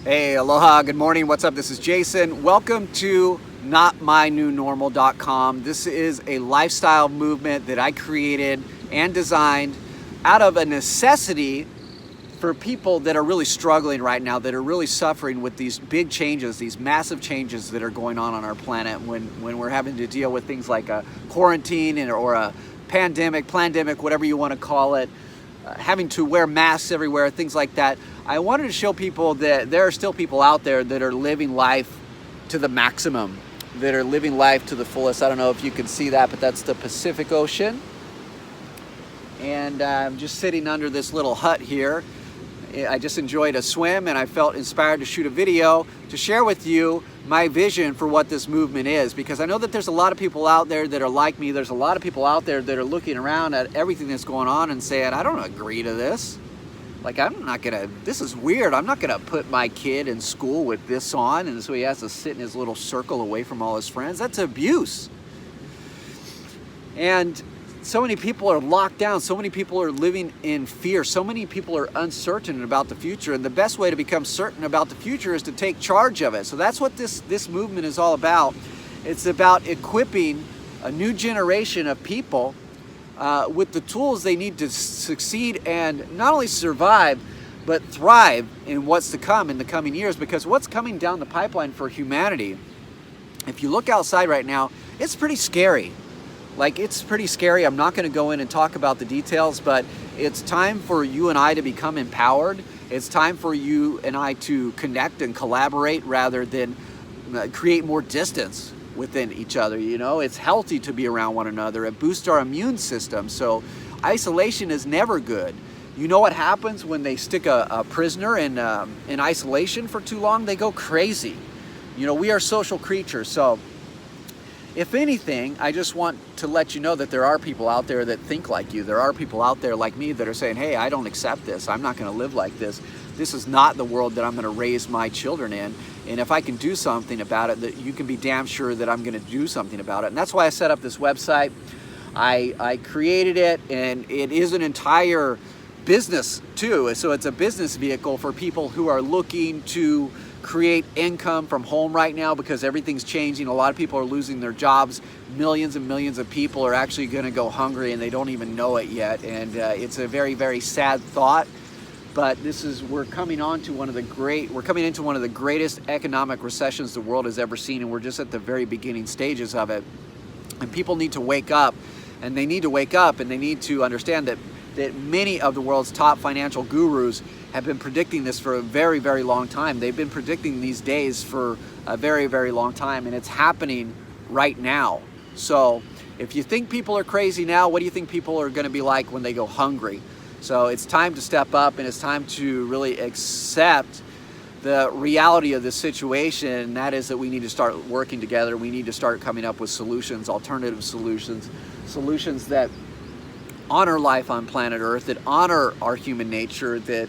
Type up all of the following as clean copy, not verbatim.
Hey, aloha, good morning, what's up? This is Jason. Welcome to NotMyNewNormal.com. This is a lifestyle movement that I created and designed out of a necessity for people that are really struggling right now, that are really suffering with these big changes, these massive changes that are going on our planet when we're having to deal with things like a quarantine or a pandemic, whatever you want to call it, having to wear masks everywhere, things like that. I wanted to show people that there are still people out there that are living life to the maximum, that are living life to the fullest. I don't know if you can see that, but that's the Pacific Ocean. And I'm just sitting under this little hut here. I just enjoyed a swim and I felt inspired to shoot a video to share with you my vision for what this movement is, because I know that there's a lot of people out there that are like me. There's a lot of people out there that are looking around at everything that's going on and saying, I don't agree to this. Like, this is weird. I'm not gonna put my kid in school with this on, and so he has to sit in his little circle away from all his friends. That's abuse. And so many people are locked down. So many people are living in fear. So many people are uncertain about the future. And the best way to become certain about the future is to take charge of it. So that's what this movement is all about. It's about equipping a new generation of people with the tools they need to succeed and not only survive, but thrive in what's to come in the coming years. Because what's coming down the pipeline for humanity, if you look outside right now, it's pretty scary. Like, it's pretty scary. I'm not going to go in and talk about the details, but it's time for you and I to become empowered. It's time for you and I to connect and collaborate rather than create more distance within each other. You know, it's healthy to be around one another. It boosts our immune system. So isolation is never good. You know what happens when they stick a prisoner in isolation for too long? They go crazy. You know, we are social creatures. So if anything, I just want to let you know that there are people out there that think like you. There are people out there like me that are saying, hey, I don't accept this. I'm not going to live like this. This is not the world that I'm going to raise my children in. And if I can do something about it, that you can be damn sure that I'm going to do something about it. And that's why I set up this website. I created it, and it is an entire business too. So it's a business vehicle for people who are looking to create income from home right now, because everything's changing. A lot of people are losing their jobs. Millions and millions of people are actually going to go hungry, and they don't even know it yet. And it's a very, very sad thought. But we're coming into one of the greatest economic recessions the world has ever seen, and we're just at the very beginning stages of it. And people need to wake up, and they need to understand that many of the world's top financial gurus have been predicting this for a very, very long time. They've been predicting these days for a very, very long time, and it's happening right now. So if you think people are crazy now, what do you think people are going to be like when they go hungry? So it's time to step up, and it's time to really accept the reality of this situation, and that is that we need to start working together. We need to start coming up with solutions, alternative solutions, solutions that honor life on planet Earth, that honor our human nature, that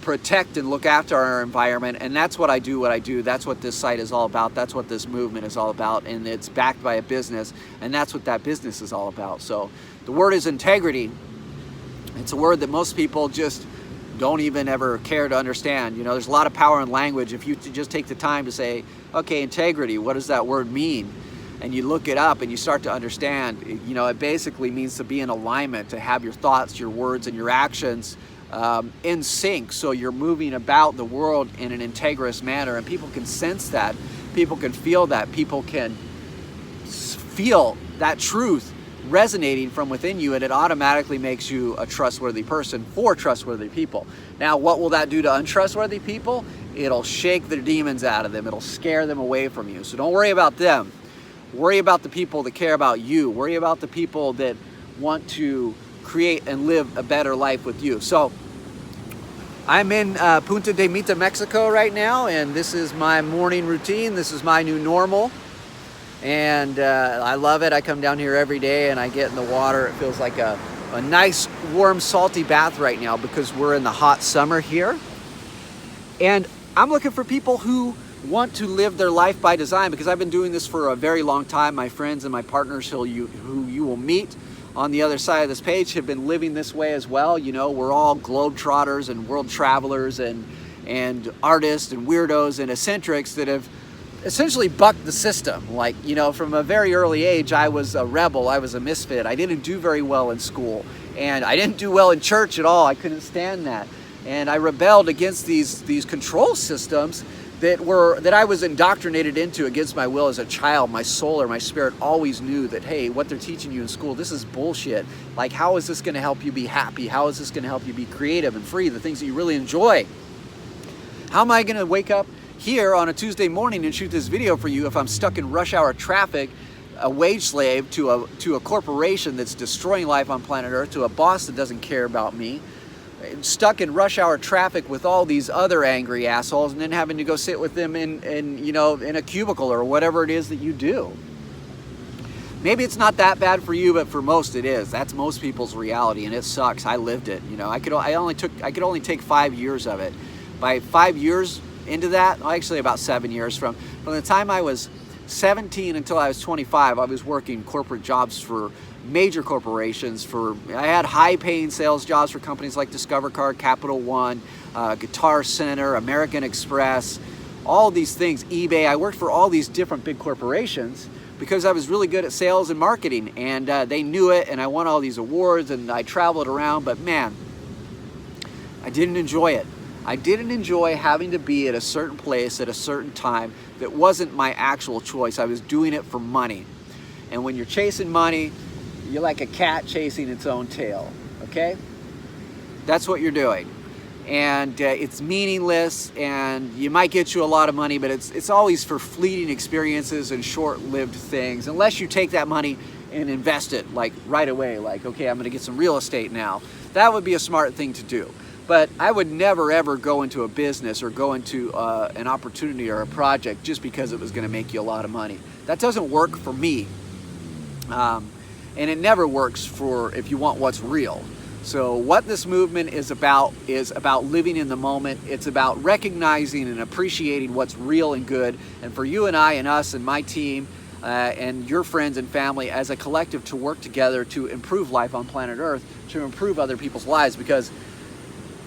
protect and look after our environment. And that's what I do. That's what this site is all about. That's what this movement is all about. And it's backed by a business, and that's what that business is all about. So the word is integrity. It's a word that most people just don't even ever care to understand. You know, there's a lot of power in language. If you just take the time to say, okay, integrity, what does that word mean? And you look it up and you start to understand, you know, it basically means to be in alignment, to have your thoughts, your words, and your actions in sync. So you're moving about the world in an integrous manner, and people can sense that, people can feel that, people can feel that truth resonating from within you, and it automatically makes you a trustworthy person for trustworthy people. Now, what will that do to untrustworthy people? It'll shake the demons out of them. It'll scare them away from you. So don't worry about them. Worry about the people that care about you. Worry about the people that want to create and live a better life with you. So I'm in Punta de Mita, Mexico right now, and this is my morning routine. This is my new normal, and I love it. I come down here every day and I get in the water. It feels like a nice, warm, salty bath right now because we're in the hot summer here. And I'm looking for people who want to live their life by design, because I've been doing this for a very long time. My friends and my partners who you will meet on the other side of this page have been living this way as well. You know, we're all globetrotters and world travelers, and and artists and weirdos and eccentrics that have essentially bucked the system. Like, you know, from a very early age, I was a rebel, I was a misfit. I didn't do very well in school, and I didn't do well in church at all. I couldn't stand that. And I rebelled against these control systems that I was indoctrinated into against my will as a child. My soul or my spirit always knew that, hey, what they're teaching you in school, this is bullshit. Like, how is this going to help you be happy? How is this going to help you be creative and free, the things that you really enjoy? How am I going to wake up here on a Tuesday morning and shoot this video for you if I'm stuck in rush hour traffic, a wage slave to a corporation that's destroying life on planet Earth, to a boss that doesn't care about me, stuck in rush hour traffic with all these other angry assholes, and then having to go sit with them in you know, in a cubicle or whatever it is that you do? Maybe it's not that bad for you, but for most it is. That's most people's reality, and it sucks. I lived it. You know, I could only take 5 years of it. By 5 years into that, well, actually about 7 years, from the time I was 17 until I was 25, I was working corporate jobs for major corporations. I had high-paying sales jobs for companies like Discover Card, Capital One, Guitar Center, American Express, all these things, eBay. I worked for all these different big corporations because I was really good at sales and marketing, and they knew it, and I won all these awards, and I traveled around, but man, I didn't enjoy it. I didn't enjoy having to be at a certain place at a certain time that wasn't my actual choice. I was doing it for money. And when you're chasing money, you're like a cat chasing its own tail, okay? That's what you're doing. And it's meaningless, and you might get you a lot of money, but it's always for fleeting experiences and short-lived things, unless you take that money and invest it like right away, like, okay, I'm gonna get some real estate now. That would be a smart thing to do. But I would never ever go into a business or go into an opportunity or a project just because it was going to make you a lot of money. That doesn't work for me. And it never works for if you want what's real. So what this movement is about living in the moment. It's about recognizing and appreciating what's real and good. And for you and I and us and my team and your friends and family as a collective to work together to improve life on planet Earth, to improve other people's lives, because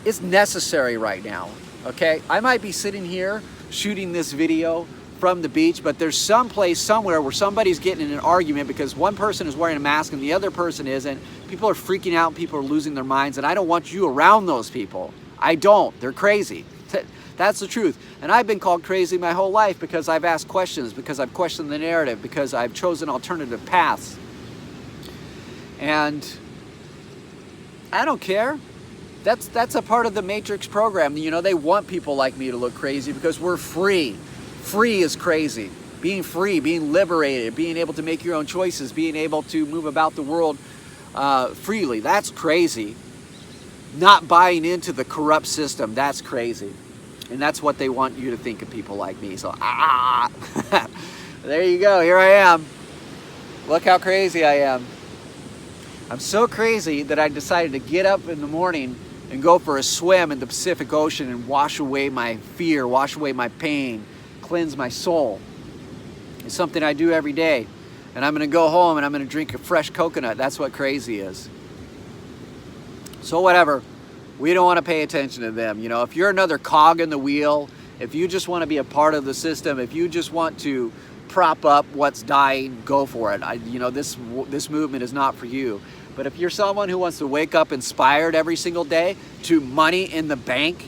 it's necessary right now, okay? I might be sitting here shooting this video from the beach, but there's some place somewhere where somebody's getting in an argument because one person is wearing a mask and the other person isn't. People are freaking out, people are losing their minds, and I don't want you around those people. I don't. They're crazy. That's the truth. And I've been called crazy my whole life because I've asked questions, because I've questioned the narrative, because I've chosen alternative paths. And I don't care. That's a part of the Matrix program. You know, they want people like me to look crazy because we're free. Free is crazy. Being free, being liberated, being able to make your own choices, being able to move about the world freely, that's crazy. Not buying into the corrupt system, that's crazy. And that's what they want you to think of people like me. So, there you go, here I am. Look how crazy I am. I'm so crazy that I decided to get up in the morning and go for a swim in the Pacific Ocean and wash away my fear, wash away my pain, cleanse my soul. It's something I do every day. And I'm going to go home and I'm going to drink a fresh coconut. That's what crazy is. So whatever, we don't want to pay attention to them. You know, if you're another cog in the wheel, if you just want to be a part of the system, if you just want to prop up what's dying, go for it. You know, this movement is not for you. But if you're someone who wants to wake up inspired every single day to money in the bank,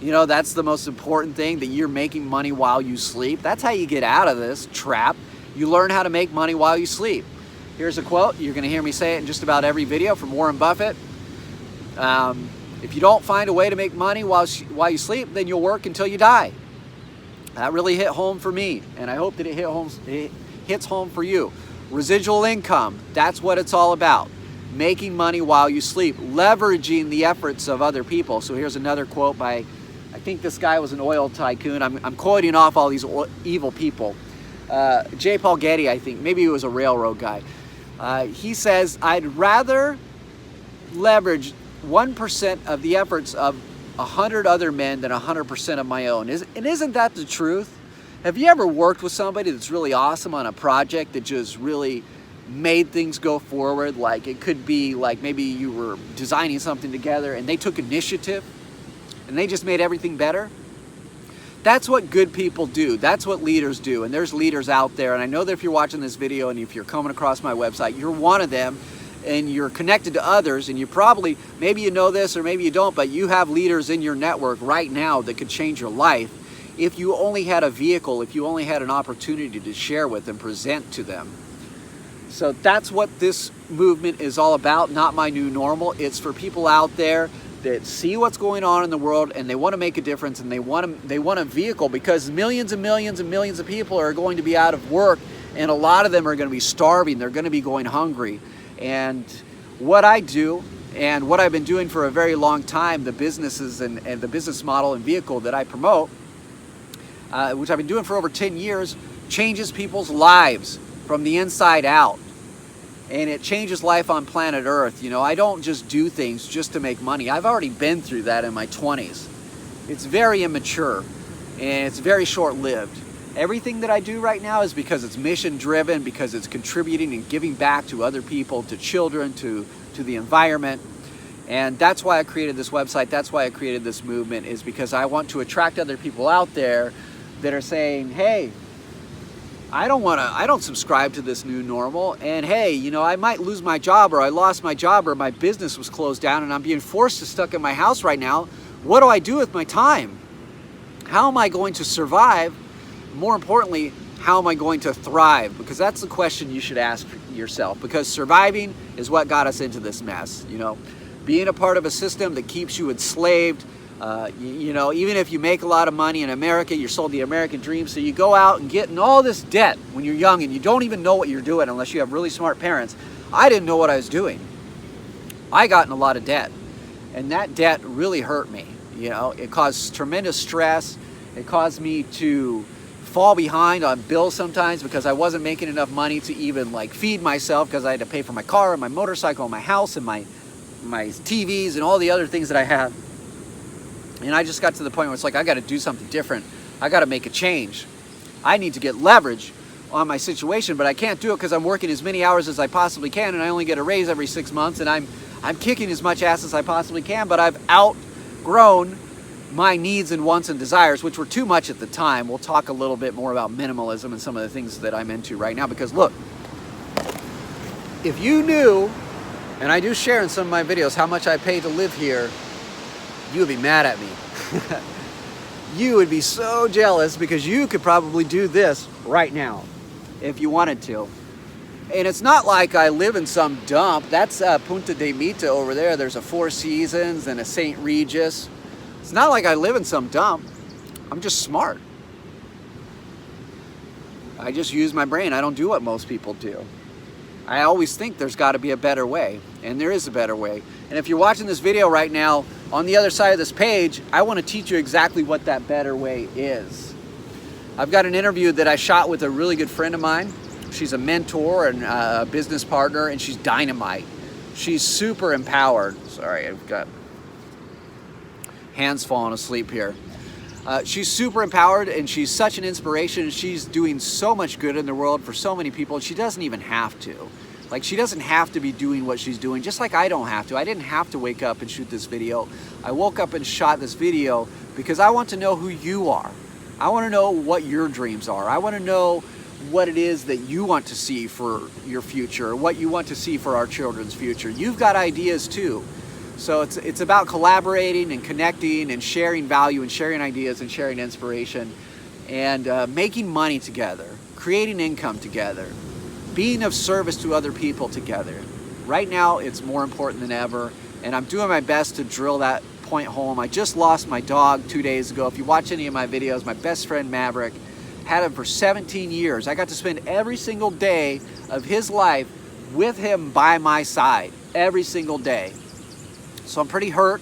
you know, that's the most important thing, that you're making money while you sleep. That's how you get out of this trap. You learn how to make money while you sleep. Here's a quote. You're going to hear me say it in just about every video, from Warren Buffett. If you don't find a way to make money while you sleep, then you'll work until you die. That really hit home for me, and I hope that it hits home for you. Residual income, that's what it's all about. Making money while you sleep, leveraging the efforts of other people. So here's another quote by, I think this guy was an oil tycoon. I'm quoting off all these evil people. J. Paul Getty, I think, maybe he was a railroad guy. He says, I'd rather leverage 1% of the efforts of 100 other men than 100% of my own. And isn't that the truth? Have you ever worked with somebody that's really awesome on a project that just really made things go forward? Like, it could be like maybe you were designing something together and they took initiative and they just made everything better. That's what good people do. That's what leaders do. And there's leaders out there. And I know that if you're watching this video and if you're coming across my website, you're one of them and you're connected to others. And you probably, maybe you know this or maybe you don't, but you have leaders in your network right now that could change your life if you only had a vehicle, if you only had an opportunity to share with and present to them. So that's what this movement is all about, not my new normal. It's for people out there that see what's going on in the world and they want to make a difference, and they want a vehicle, because millions and millions and millions of people are going to be out of work, and a lot of them are going to be starving. They're going to be going hungry. And what I do and what I've been doing for a very long time, the businesses and the business model and vehicle that I promote, which I've been doing for over 10 years, changes people's lives from the inside out. And it changes life on planet Earth. You know, I don't just do things just to make money. I've already been through that in my 20s. It's very immature and it's very short-lived. Everything that I do right now is because it's mission-driven, because it's contributing and giving back to other people, to children, to the environment. And that's why I created this website. That's why I created this movement, is because I want to attract other people out there that are saying, hey, I don't subscribe to this new normal, and hey, you know, I might lose my job, or I lost my job, or my business was closed down and I'm being forced to stuck in my house right now. What do I do with my time? How am I going to survive? More importantly, how am I going to thrive? Because that's the question you should ask yourself, because surviving is what got us into this mess. You know, being a part of a system that keeps you enslaved. You know, even if you make a lot of money in America, you're sold the American dream. So you go out and get in all this debt when you're young and you don't even know what you're doing unless you have really smart parents. I didn't know what I was doing. I got in a lot of debt, and that debt really hurt me. You know, it caused tremendous stress. It caused me to fall behind on bills sometimes because I wasn't making enough money to even like feed myself, because I had to pay for my car and my motorcycle and my house and my TVs and all the other things that I had. And I just got to the point where it's like, I got to do something different. I got to make a change. I need to get leverage on my situation, but I can't do it because I'm working as many hours as I possibly can, and I only get a raise every 6 months, and I'm kicking as much ass as I possibly can, but I've outgrown my needs and wants and desires, which were too much at the time. We'll talk a little bit more about minimalism and some of the things that I'm into right now, because look, if you knew, and I do share in some of my videos, how much I pay to live here, you would be mad at me. You would be so jealous, because you could probably do this right now if you wanted to. And it's not like I live in some dump. That's Punta de Mita over there. There's a Four Seasons and a St. Regis. It's not like I live in some dump. I'm just smart. I just use my brain. I don't do what most people do. I always think there's got to be a better way, and there is a better way. And if you're watching this video right now, on the other side of this page, I want to teach you exactly what that better way is. I've got an interview that I shot with a really good friend of mine. She's a mentor and a business partner, and she's dynamite. She's super empowered. Sorry, I've got hands falling asleep here. She's super empowered, and she's such an inspiration. She's doing so much good in the world for so many people, and she doesn't even have to. Like, she doesn't have to be doing what she's doing, just like I don't have to. I didn't have to wake up and shoot this video. I woke up and shot this video because I want to know who you are. I want to know what your dreams are. I want to know what it is that you want to see for your future, what you want to see for our children's future. You've got ideas too. So it's about collaborating and connecting and sharing value and sharing ideas and sharing inspiration and making money together, creating income together, being of service to other people together. Right now, it's more important than ever, and I'm doing my best to drill that point home. I just lost my dog 2 days ago. If you watch any of my videos, my best friend Maverick, had him for 17 years. I got to spend every single day of his life with him by my side, every single day. So I'm pretty hurt,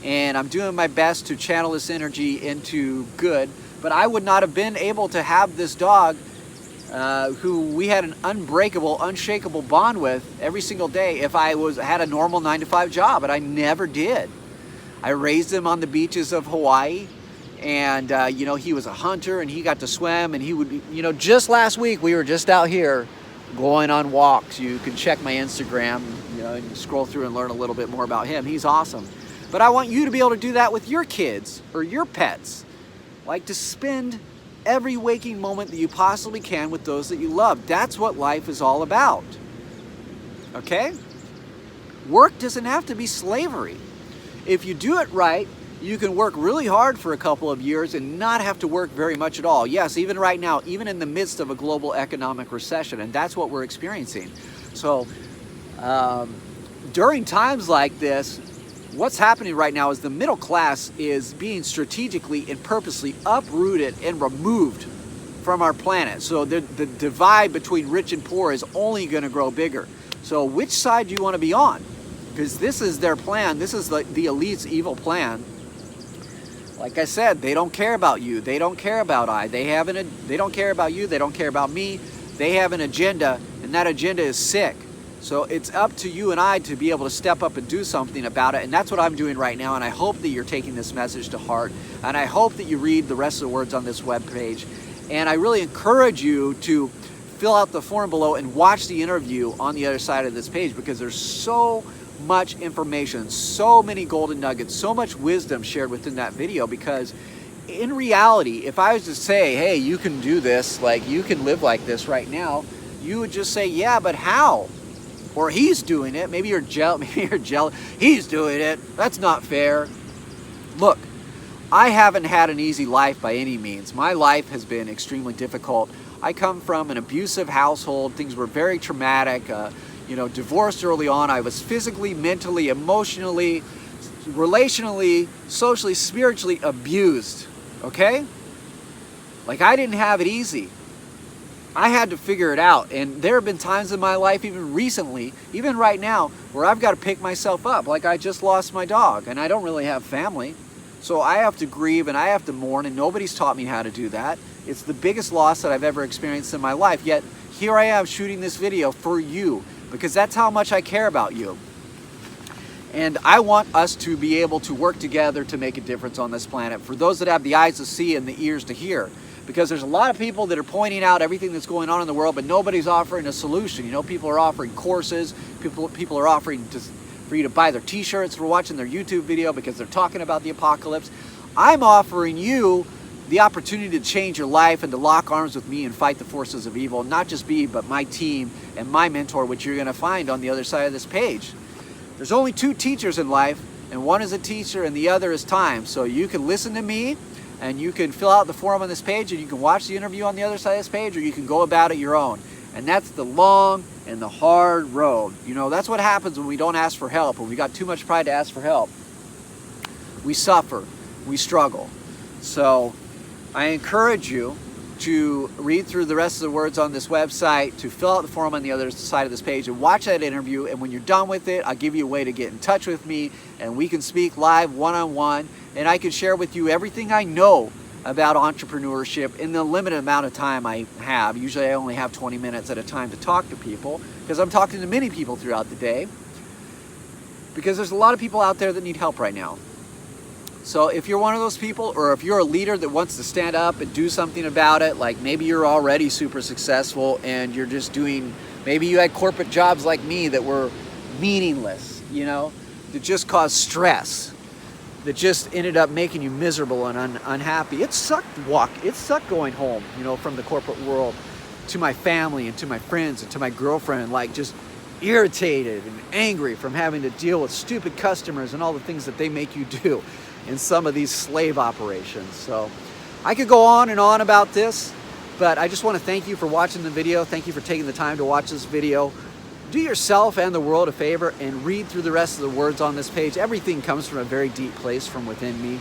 and I'm doing my best to channel this energy into good, but I would not have been able to have this dog who we had an unbreakable, unshakable bond with every single day if I had a normal 9-to-5 job, but I never did. I raised him on the beaches of Hawaii, and you know, he was a hunter and he got to swim, and he would, you know, just last week we were just out here going on walks. You can check my Instagram, you know, and scroll through and learn a little bit more about him. He's awesome. But I want you to be able to do that with your kids or your pets. like to spend every waking moment that you possibly can with those that you love. That's what life is all about. Okay? Work doesn't have to be slavery. If you do it right, you can work really hard for a couple of years and not have to work very much at all. Yes, even right now, even in the midst of a global economic recession, and that's what we're experiencing. So during times like this, what's happening right now is the middle class is being strategically and purposely uprooted and removed from our planet. So the divide between rich and poor is only going to grow bigger. So which side do you want to be on? Because this is their plan. This is the elite's evil plan. Like I said, they don't care about you. They don't care about I. They don't care about you. They don't care about me. They have an agenda, and that agenda is sick. So it's up to you and I to be able to step up and do something about it. And that's what I'm doing right now. And I hope that you're taking this message to heart. And I hope that you read the rest of the words on this webpage. And I really encourage you to fill out the form below and watch the interview on the other side of this page, because there's so much information, so many golden nuggets, so much wisdom shared within that video. Because in reality, if I was to say, hey, you can do this, like you can live like this right now, you would just say, yeah, but how? Or he's doing it. Maybe you're jealous. He's doing it. That's not fair. Look, I haven't had an easy life by any means. My life has been extremely difficult. I come from an abusive household. Things were very traumatic. Divorced early on. I was physically, mentally, emotionally, relationally, socially, spiritually abused. Okay? Like, I didn't have it easy. I had to figure it out. And there have been times in my life, even recently, even right now, where I've got to pick myself up. Like, I just lost my dog, and I don't really have family. So I have to grieve and I have to mourn, and nobody's taught me how to do that. It's the biggest loss that I've ever experienced in my life. Yet, here I am shooting this video for you, because that's how much I care about you. And I want us to be able to work together to make a difference on this planet. For those that have the eyes to see and the ears to hear. Because there's a lot of people that are pointing out everything that's going on in the world, but nobody's offering a solution. People are offering courses. People are offering for you to buy their t-shirts for watching their YouTube video because they're talking about the apocalypse. I'm offering you the opportunity to change your life and to lock arms with me and fight the forces of evil. Not just me, but my team and my mentor, which you're going to find on the other side of this page. There's only two teachers in life, and one is a teacher and the other is time. So you can listen to me, and you can fill out the form on this page, and you can watch the interview on the other side of this page, or you can go about it your own. And that's the long and the hard road. That's what happens when we don't ask for help, when we got too much pride to ask for help. We suffer, we struggle. So I encourage you to read through the rest of the words on this website, to fill out the form on the other side of this page, and watch that interview. And when you're done with it, I'll give you a way to get in touch with me, and we can speak live one-on-one, and I can share with you everything I know about entrepreneurship in the limited amount of time I have. Usually I only have 20 minutes at a time to talk to people, because I'm talking to many people throughout the day, because there's a lot of people out there that need help right now. So if you're one of those people, or if you're a leader that wants to stand up and do something about it, like maybe you're already super successful and you're just maybe you had corporate jobs like me that were meaningless, that just caused stress, that just ended up making you miserable and unhappy. It sucked going home, from the corporate world to my family and to my friends and to my girlfriend, like just irritated and angry from having to deal with stupid customers and all the things that they make you do in some of these slave operations. So I could go on and on about this, but I just want to thank you for watching the video. Thank you for taking the time to watch this video. Do yourself and the world a favor and read through the rest of the words on this page. Everything comes from a very deep place from within me.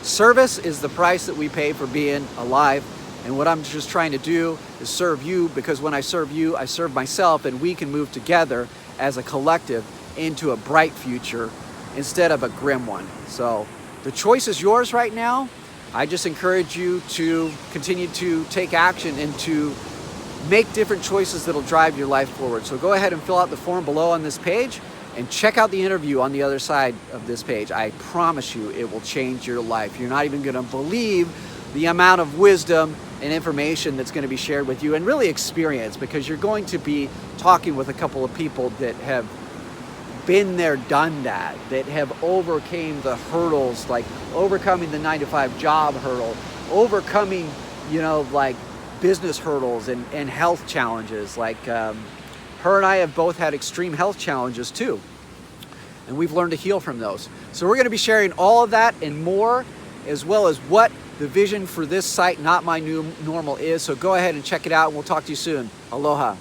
Service is the price that we pay for being alive. And what I'm just trying to do is serve you, because when I serve you, I serve myself, and we can move together as a collective into a bright future instead of a grim one. So the choice is yours right now. I just encourage you to continue to take action and to make different choices that'll drive your life forward. So go ahead and fill out the form below on this page and check out the interview on the other side of this page. I promise you it will change your life. You're not even going to believe the amount of wisdom and information that's going to be shared with you, and really experience, because you're going to be talking with a couple of people that have been there, done that have overcame the hurdles, like overcoming the 9-to-5 job hurdle, overcoming, you know, like business hurdles and health challenges. Like her and I have both had extreme health challenges too, and we've learned to heal from those. So we're going to be sharing all of that and more, as well as what the vision for this site, Not My New Normal, is. So go ahead and check it out, and we'll talk to you soon. Aloha.